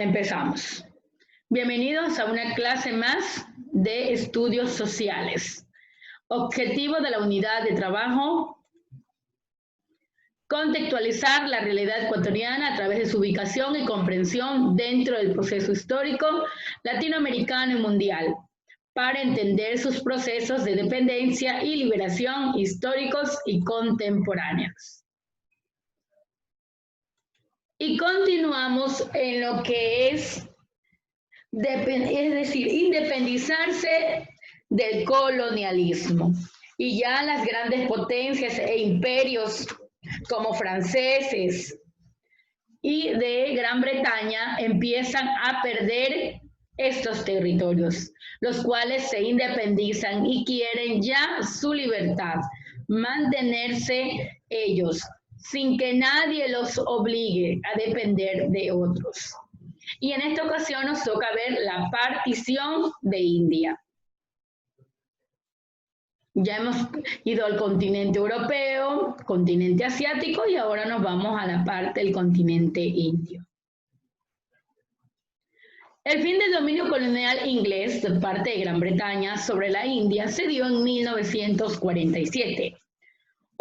Empezamos. Bienvenidos a una clase más de estudios sociales. Objetivo de la unidad de trabajo: contextualizar la realidad ecuatoriana a través de su ubicación y comprensión dentro del proceso histórico latinoamericano y mundial, para entender sus procesos de dependencia y liberación históricos y contemporáneos. Y continuamos en lo que es decir, independizarse del colonialismo. Y ya las grandes potencias e imperios como franceses y de Gran Bretaña empiezan a perder estos territorios, los cuales se independizan y quieren ya su libertad, mantenerse ellos, sin que nadie los obligue a depender de otros. Y en esta ocasión nos toca ver la partición de India. Ya hemos ido al continente europeo, continente asiático, y ahora nos vamos a la parte del continente indio. El fin del dominio colonial inglés de parte de Gran Bretaña sobre la India se dio en 1947.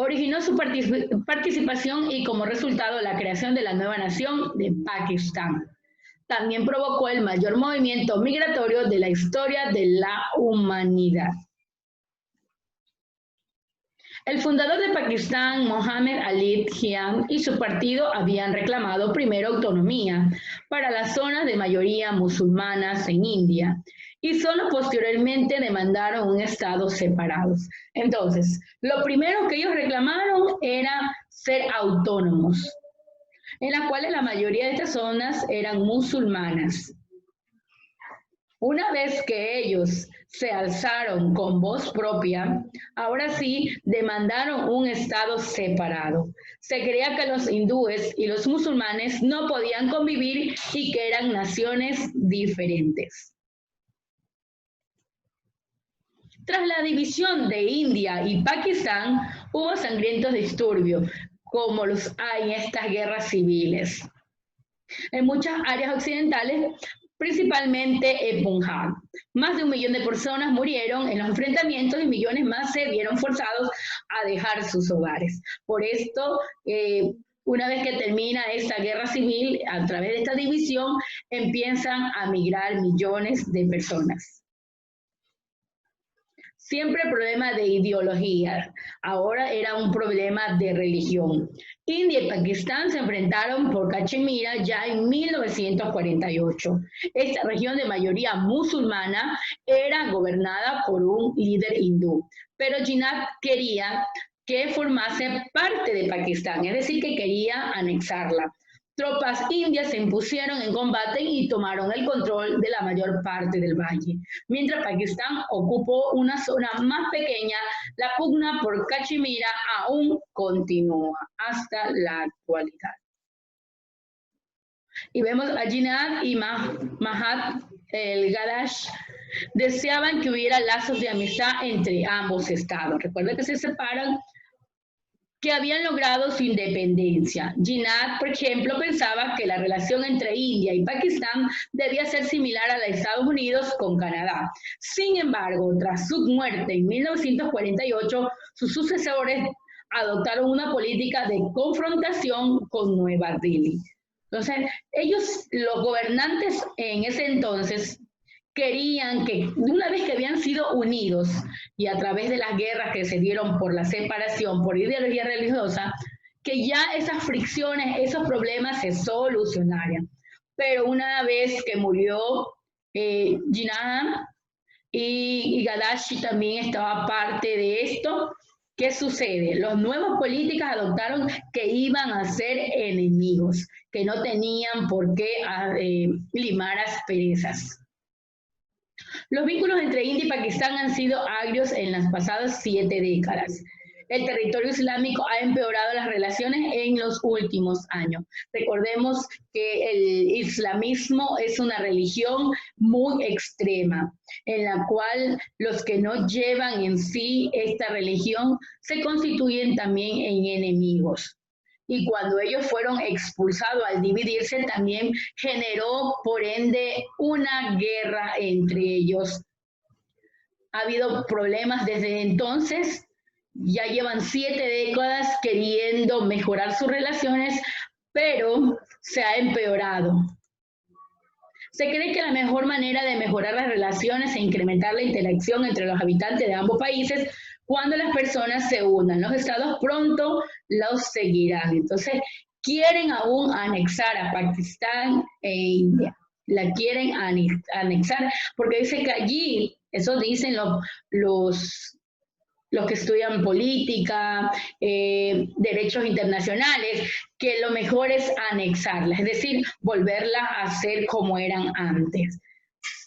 Originó su participación y como resultado la creación de la nueva nación de Pakistán. También provocó el mayor movimiento migratorio de la historia de la humanidad. El fundador de Pakistán, Mohammed Ali Jinnah, y su partido habían reclamado primero autonomía para las zonas de mayoría musulmanas en India y solo posteriormente demandaron un estado separado. Entonces, lo primero que ellos reclamaron era ser autónomos, en las cuales la mayoría de estas zonas eran musulmanas. Una vez que ellos se alzaron con voz propia, ahora sí demandaron un estado separado. Se creía que los hindúes y los musulmanes no podían convivir y que eran naciones diferentes. Tras la división de India y Pakistán, hubo sangrientos disturbios, como los hay en estas guerras civiles. En muchas áreas occidentales, principalmente en Punjab, más de 1 millón de personas murieron en los enfrentamientos y millones más se vieron forzados a dejar sus hogares. Por esto, una vez que termina esta guerra civil, a través de esta división, empiezan a migrar millones de personas. Siempre problema de ideología, ahora era un problema de religión. India y Pakistán se enfrentaron por Cachemira ya en 1948. Esta región de mayoría musulmana era gobernada por un líder hindú, pero Jinnah quería que formase parte de Pakistán, es decir, que quería anexarla. Tropas indias se impusieron en combate y tomaron el control de la mayor parte del valle. Mientras Pakistán ocupó una zona más pequeña, la pugna por Cachemira aún continúa hasta la actualidad. Y vemos a Jinnah y Mahat el Gadash deseaban que hubiera lazos de amistad entre ambos estados. Recuerden que se separan, que habían logrado su independencia. Jinnah, por ejemplo, pensaba que la relación entre India y Pakistán debía ser similar a la de Estados Unidos con Canadá. Sin embargo, tras su muerte en 1948, sus sucesores adoptaron una política de confrontación con Nueva Delhi. Entonces, ellos, los gobernantes en ese entonces, querían que una vez que habían sido unidos y a través de las guerras que se dieron por la separación, por ideología religiosa, que ya esas fricciones, esos problemas se solucionaran. Pero una vez que murió Jinnah y Gadashi también estaba parte de esto, ¿qué sucede? Los nuevos políticos adoptaron que iban a ser enemigos, que no tenían por qué limar asperezas. Los vínculos entre India y Pakistán han sido agrios en las pasadas 7 décadas. El territorio islámico ha empeorado las relaciones en los últimos años. Recordemos que el islamismo es una religión muy extrema, en la cual los que no llevan en sí esta religión se constituyen también en enemigos. y cuando ellos fueron expulsados al dividirse, también generó, por ende, una guerra entre ellos. Ha habido problemas desde entonces, ya llevan 7 décadas queriendo mejorar sus relaciones, pero se ha empeorado. Se cree que la mejor manera de mejorar las relaciones e incrementar la interacción entre los habitantes de ambos países cuando las personas se unan. Los estados pronto los seguirán. Entonces, quieren aún anexar a Pakistán e India. La quieren anexar porque dice que allí, eso dicen los que estudian política, derechos internacionales, que lo mejor es anexarla, es decir, volverla a ser como eran antes.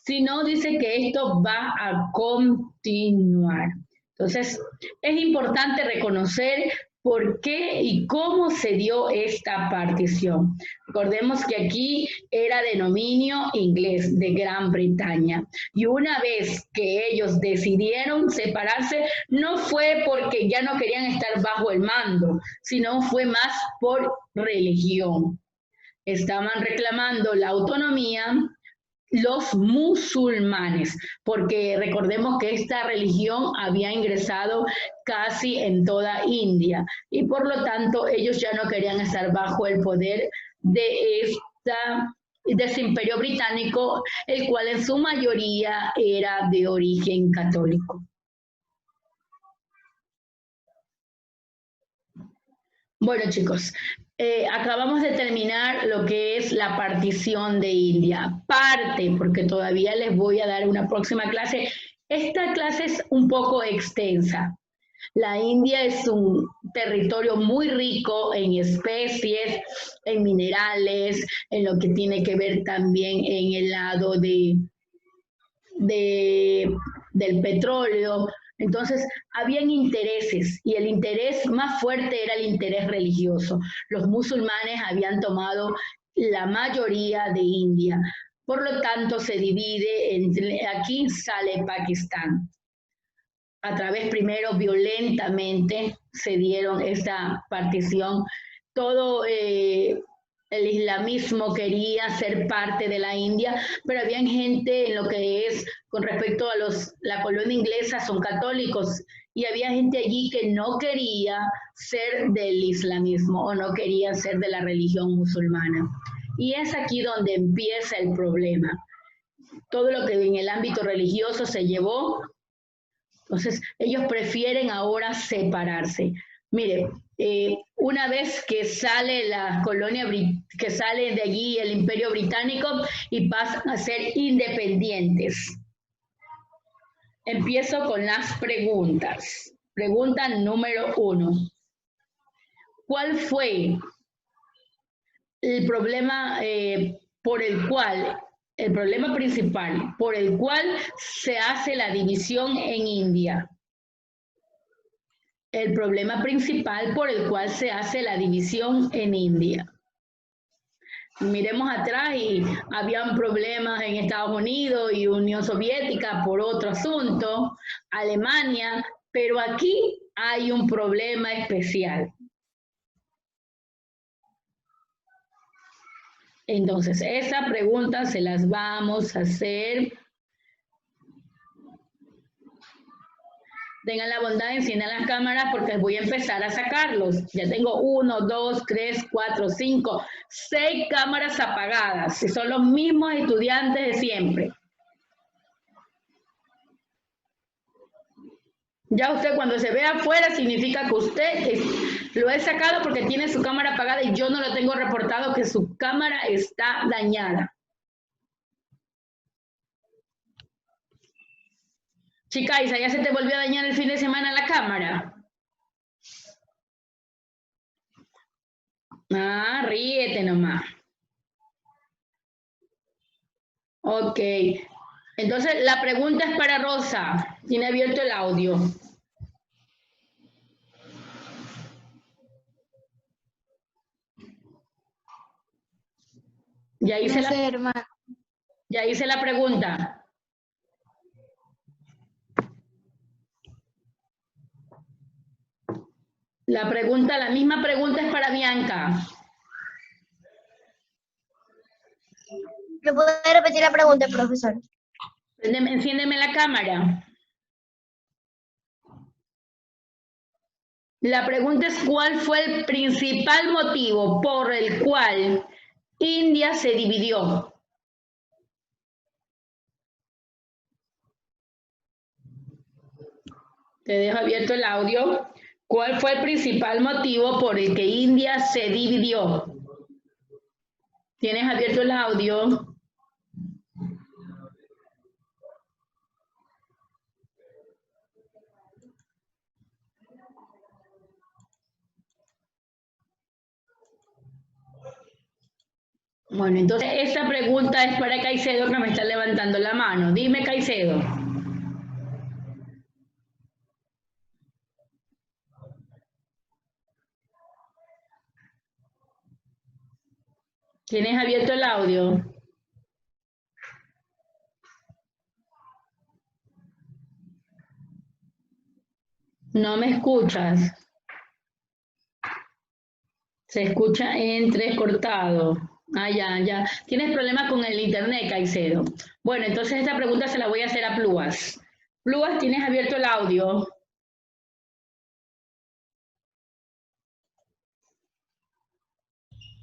Si no, dice que esto va a continuar. Entonces, es importante reconocer por qué y cómo se dio esta partición. Recordemos que aquí era de dominio inglés de Gran Bretaña. Y una vez que ellos decidieron separarse, no fue porque ya no querían estar bajo el mando, sino fue más por religión. Estaban reclamando la autonomía los musulmanes, porque recordemos que esta religión había ingresado casi en toda India y por lo tanto ellos ya no querían estar bajo el poder de ese imperio británico, el cual en su mayoría era de origen católico. Bueno, chicos, acabamos de terminar lo que es la partición de India. Parte, porque todavía les voy a dar una próxima clase. Esta clase es un poco extensa. La India es un territorio muy rico en especies, en minerales, en lo que tiene que ver también en el lado del petróleo. Entonces, habían intereses y el interés más fuerte era el interés religioso. Los musulmanes habían tomado la mayoría de India. Por lo tanto, se divide, aquí sale Pakistán. A través primero violentamente se dieron esta partición. Todo el islamismo quería ser parte de la India, pero había gente en lo que es con respecto a la colonia inglesa, son católicos, y había gente allí que no quería ser del islamismo o no quería ser de la religión musulmana. Y es aquí donde empieza el problema. Todo lo que en el ámbito religioso se llevó, entonces ellos prefieren ahora separarse. Mire, una vez que sale la colonia, que sale de allí el imperio británico y pasan a ser independientes. Empiezo con las preguntas. Pregunta número 1. ¿Cuál fue el problema el problema principal por el cual se hace la división en India? El problema principal por el cual se hace la división en India. Miremos atrás y habían problemas en Estados Unidos y Unión Soviética por otro asunto, Alemania, pero aquí hay un problema especial. Entonces, esa pregunta se las vamos a hacer. Tengan la bondad de encender las cámaras porque voy a empezar a sacarlos. Ya tengo 1, 2, 3, 4, 5, 6 cámaras apagadas. Y son los mismos estudiantes de siempre. Ya usted cuando se ve afuera significa que usted lo he sacado porque tiene su cámara apagada y yo no lo tengo reportado que su cámara está dañada. Chica Isa, ¿ya se te volvió a dañar el fin de semana la cámara? Ah, ríete nomás. Ok. Entonces, la pregunta es para Rosa. Tiene abierto el audio. Ya hice, ya hice la pregunta. La misma pregunta es para Bianca. ¿Me puede repetir la pregunta, profesor? Enciéndeme la cámara. La pregunta es ¿cuál fue el principal motivo por el cual India se dividió? Te dejo abierto el audio. ¿Cuál fue el principal motivo por el que India se dividió? ¿Tienes abierto el audio? Bueno, entonces esta pregunta es para Caicedo, que me está levantando la mano. Dime, Caicedo. ¿Tienes abierto el audio? No me escuchas. Se escucha entrecortado. Ah, ya. Tienes problemas con el internet, Caicedo. Bueno, entonces esta pregunta se la voy a hacer a Plúas. Plúas, ¿tienes abierto el audio?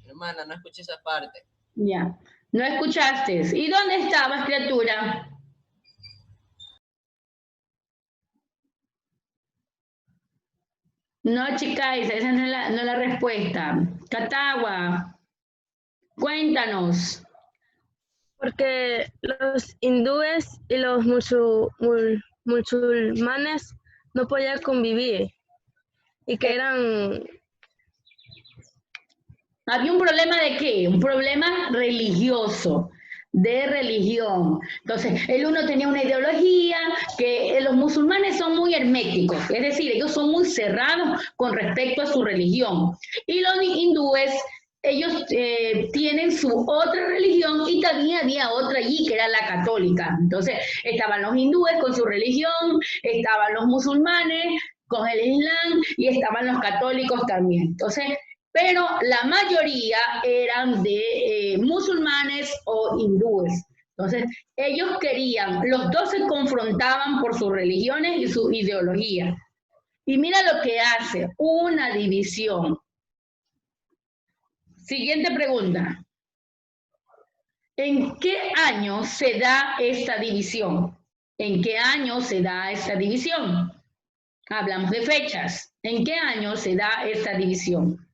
Hermana, no escuché esa parte. Ya. No escuchaste. ¿Y dónde estabas, criatura? No, chicas, esa no es la respuesta. Catagua, cuéntanos. Porque los hindúes y los musulmanes no podían convivir y que eran... Había un problema de qué? Un problema religioso, de religión. Entonces, el uno tenía una ideología que los musulmanes son muy herméticos, es decir, ellos son muy cerrados con respecto a su religión. Y los hindúes, ellos tienen su otra religión y también había otra allí que era la católica. Entonces, estaban los hindúes con su religión, estaban los musulmanes con el islam y estaban los católicos también. Entonces, pero la mayoría eran de musulmanes o hindúes. Entonces, ellos querían, los dos se confrontaban por sus religiones y su ideología. Y mira lo que hace, una división. Siguiente pregunta. ¿En qué año se da esta división? ¿En qué año se da esta división? Hablamos de fechas. ¿En qué año se da esta división?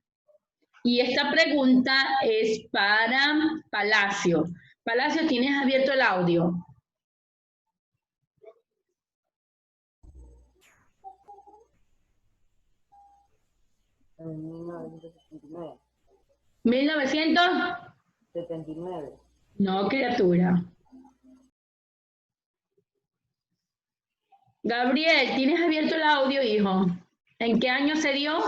Y esta pregunta es para Palacio. Palacio, ¿tienes abierto el audio? En 1979. ¿1900? 79. No, criatura. Gabriel, ¿tienes abierto el audio, hijo? ¿En qué año se dio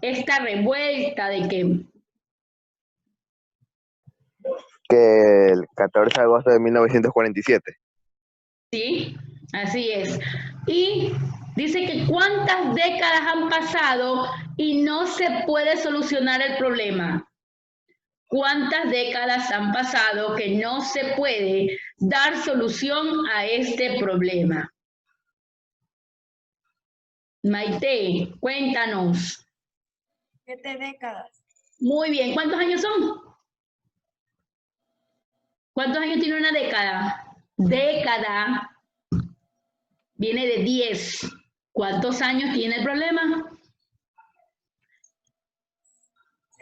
esta revuelta de que... Que el 14 de agosto de 1947. Sí, así es. Y dice que cuántas décadas han pasado y no se puede solucionar el problema. ¿Cuántas décadas han pasado que no se puede dar solución a este problema? Maite, cuéntanos. 7 décadas. Muy bien, ¿cuántos años son? ¿Cuántos años tiene una década? Década viene de 10. ¿Cuántos años tiene el problema?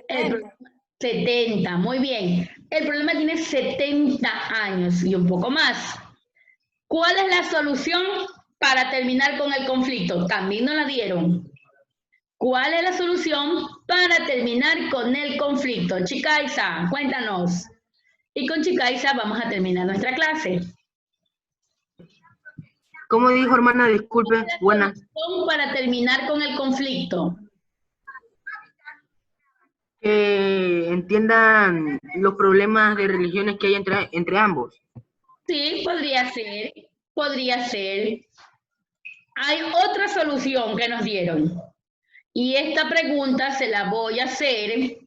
70. 70, muy bien. El problema tiene 70 años y un poco más. ¿Cuál es la solución para terminar con el conflicto? También nos la dieron. ¿Cuál es la solución para terminar con el conflicto? Chicaiza, cuéntanos. Y con Chicaiza vamos a terminar nuestra clase. ¿Cómo dijo, hermana? Disculpe, buenas. Para terminar con el conflicto. Que entiendan los problemas de religiones que hay entre ambos. Sí, podría ser, podría ser. Hay otra solución que nos dieron. Y esta pregunta se la voy a hacer